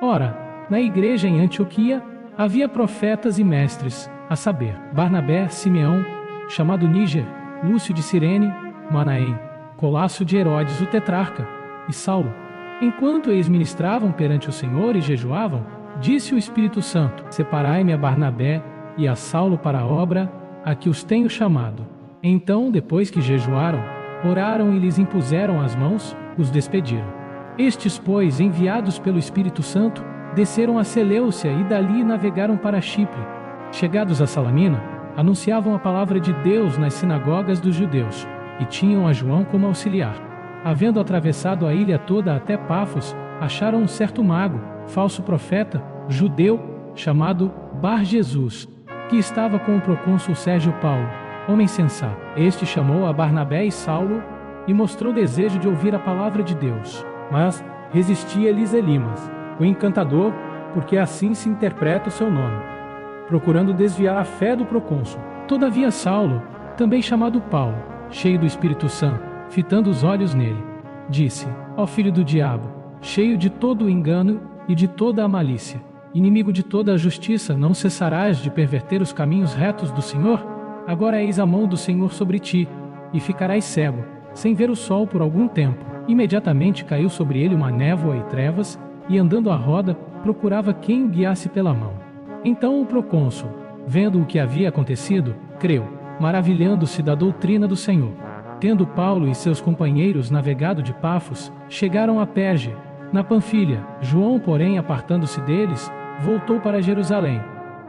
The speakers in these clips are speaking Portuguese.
Ora, na igreja em Antioquia havia profetas e mestres, a saber, Barnabé, Simeão, chamado Níger, Lúcio de Cirene, Manaém, Colácio de Herodes o tetrarca, e Saulo. Enquanto eles ministravam perante o Senhor e jejuavam, disse o Espírito Santo: Separai-me a Barnabé e a Saulo para a obra a que os tenho chamado. Então, depois que jejuaram, oraram e lhes impuseram as mãos, os despediram. Estes, pois, enviados pelo Espírito Santo, desceram a Seleucia e dali navegaram para Chipre. Chegados a Salamina, anunciavam a palavra de Deus nas sinagogas dos judeus, e tinham a João como auxiliar. Havendo atravessado a ilha toda até Pafos, acharam um certo mago, falso profeta, judeu, chamado Bar-Jesus, que estava com o procônsul Sérgio Paulo, homem sensato. Este chamou a Barnabé e Saulo e mostrou desejo de ouvir a palavra de Deus. Mas resistia-lhes Elimas, o encantador, porque assim se interpreta o seu nome, procurando desviar a fé do procônsul. Todavia Saulo, também chamado Paulo, cheio do Espírito Santo, fitando os olhos nele, disse: Ó filho do diabo, cheio de todo o engano e de toda a malícia, inimigo de toda a justiça, não cessarás de perverter os caminhos retos do Senhor? Agora eis a mão do Senhor sobre ti, e ficarás cego, sem ver o sol por algum tempo. Imediatamente caiu sobre ele uma névoa e trevas, e andando à roda, procurava quem o guiasse pela mão. Então o procônsul, vendo o que havia acontecido, creu, maravilhando-se da doutrina do Senhor. Tendo Paulo e seus companheiros navegado de Pafos, chegaram a Perge, na Panfilha. João, porém, apartando-se deles, voltou para Jerusalém.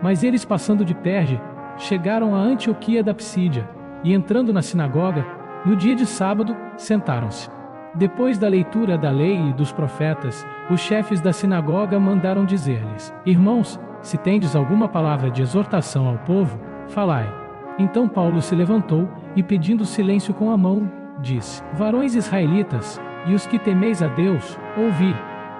Mas eles, passando de Perge, chegaram a Antioquia da Psídia, e entrando na sinagoga, no dia de sábado, sentaram-se. Depois da leitura da lei e dos profetas, os chefes da sinagoga mandaram dizer-lhes: Irmãos, se tendes alguma palavra de exortação ao povo, falai. Então Paulo se levantou e, pedindo silêncio com a mão, disse: Varões israelitas, e os que temeis a Deus, ouvi.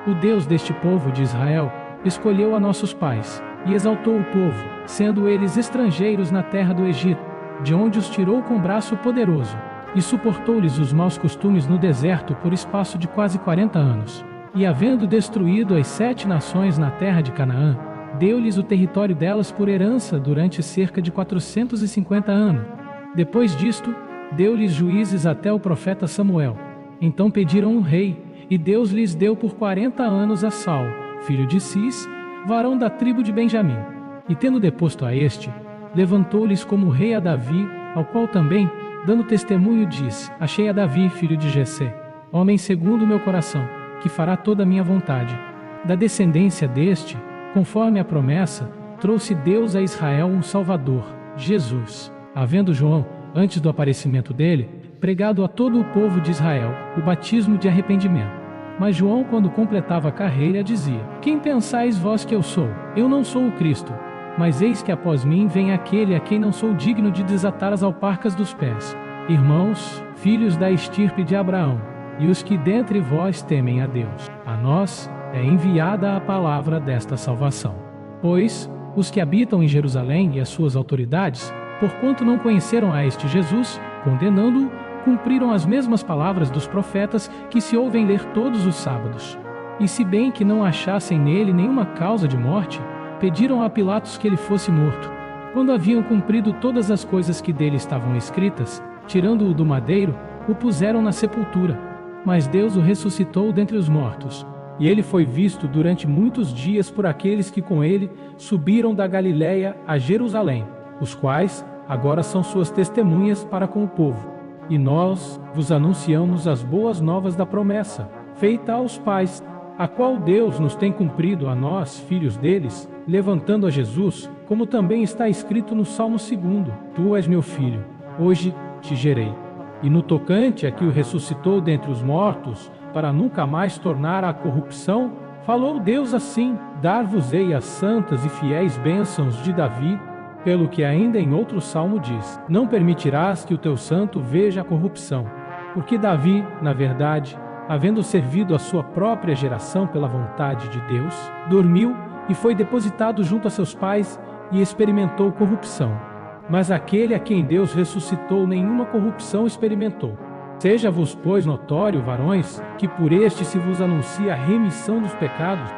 O Deus deste povo de Israel escolheu a nossos pais e exaltou o povo, sendo eles estrangeiros na terra do Egito, de onde os tirou com braço poderoso, e suportou-lhes os maus costumes no deserto por espaço de quase 40 anos. E havendo destruído as 7 nações na terra de Canaã, deu-lhes o território delas por herança durante cerca de 450 anos. Depois disto, deu-lhes juízes até o profeta Samuel. Então pediram um rei, e Deus lhes deu por 40 anos a Saulo, filho de Cis, varão da tribo de Benjamim. E tendo deposto a este, levantou-lhes como rei a Davi, ao qual também, dando testemunho, disse: Achei a Davi, filho de Jessé, homem segundo o meu coração, que fará toda a minha vontade. Da descendência deste, conforme a promessa, trouxe Deus a Israel um Salvador, Jesus. Havendo João, antes do aparecimento dele, pregado a todo o povo de Israel o batismo de arrependimento. Mas João, quando completava a carreira, dizia: Quem pensais vós que eu sou? Eu não sou o Cristo, mas eis que após mim vem aquele a quem não sou digno de desatar as alparcas dos pés. Irmãos, filhos da estirpe de Abraão, e os que dentre vós temem a Deus, a nós é enviada a palavra desta salvação. Pois, os que habitam em Jerusalém e as suas autoridades, porquanto não conheceram a este Jesus, condenando-o, cumpriram as mesmas palavras dos profetas que se ouvem ler todos os sábados. E se bem que não achassem nele nenhuma causa de morte, pediram a Pilatos que ele fosse morto. Quando haviam cumprido todas as coisas que dele estavam escritas, tirando-o do madeiro, o puseram na sepultura. Mas Deus o ressuscitou dentre os mortos, e ele foi visto durante muitos dias por aqueles que com ele subiram da Galiléia a Jerusalém, os quais agora são suas testemunhas para com o povo. E nós vos anunciamos as boas novas da promessa, feita aos pais, a qual Deus nos tem cumprido a nós, filhos deles, levantando a Jesus, como também está escrito no Salmo 2: Tu és meu filho, hoje te gerei. E no tocante a que o ressuscitou dentre os mortos, para nunca mais tornar à corrupção, falou Deus assim: Dar-vos-ei as santas e fiéis bênçãos de Davi, pelo que ainda em outro salmo diz: Não permitirás que o teu santo veja a corrupção. Porque Davi, na verdade, havendo servido a sua própria geração pela vontade de Deus, dormiu e foi depositado junto a seus pais e experimentou corrupção. Mas aquele a quem Deus ressuscitou nenhuma corrupção experimentou. Seja-vos, pois, notório, varões, que por este se vos anuncia a remissão dos pecados,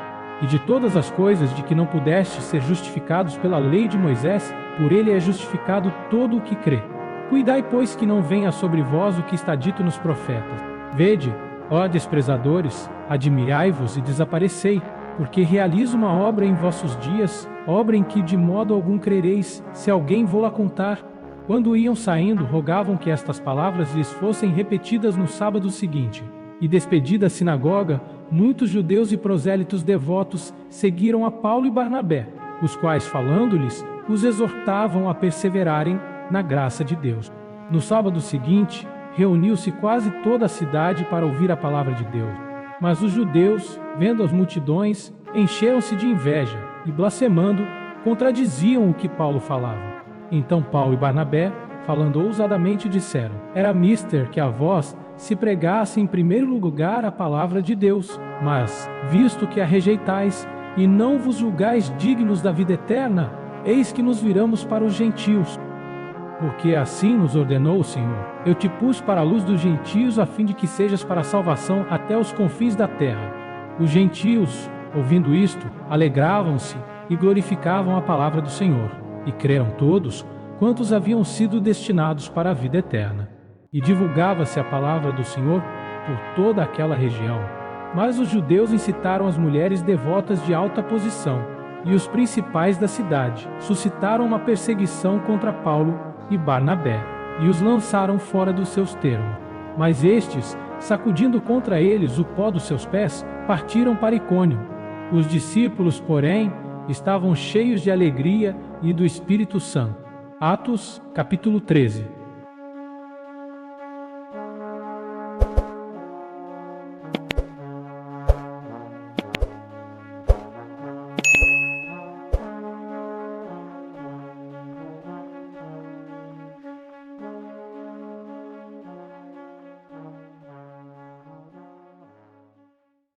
E de todas as coisas de que não pudestes ser justificados pela lei de Moisés, por ele é justificado todo o que crê. Cuidai, pois, que não venha sobre vós o que está dito nos profetas. Vede, ó desprezadores, admirai-vos e desaparecei, porque realizo uma obra em vossos dias, obra em que de modo algum crereis, se alguém vô-la contar. Quando iam saindo, rogavam que estas palavras lhes fossem repetidas no sábado seguinte. E despedida a sinagoga, muitos judeus e prosélitos devotos seguiram a Paulo e Barnabé, os quais, falando-lhes, os exortavam a perseverarem na graça de Deus. No sábado seguinte, reuniu-se quase toda a cidade para ouvir a palavra de Deus. Mas os judeus, vendo as multidões, encheram-se de inveja e, blasfemando, contradiziam o que Paulo falava. Então Paulo e Barnabé, falando ousadamente, disseram: Era mister que a vós se pregasse em primeiro lugar a palavra de Deus, mas, visto que a rejeitais e não vos julgais dignos da vida eterna, eis que nos viramos para os gentios. Porque assim nos ordenou o Senhor: Eu te pus para a luz dos gentios, a fim de que sejas para a salvação até os confins da terra. Os gentios, ouvindo isto, alegravam-se e glorificavam a palavra do Senhor, e creram todos quantos haviam sido destinados para a vida eterna. E divulgava-se a palavra do Senhor por toda aquela região. Mas os judeus incitaram as mulheres devotas de alta posição, e os principais da cidade suscitaram uma perseguição contra Paulo e Barnabé, e os lançaram fora dos seus termos. Mas estes, sacudindo contra eles o pó dos seus pés, partiram para Icônio. Os discípulos, porém, estavam cheios de alegria e do Espírito Santo. Atos, capítulo 13.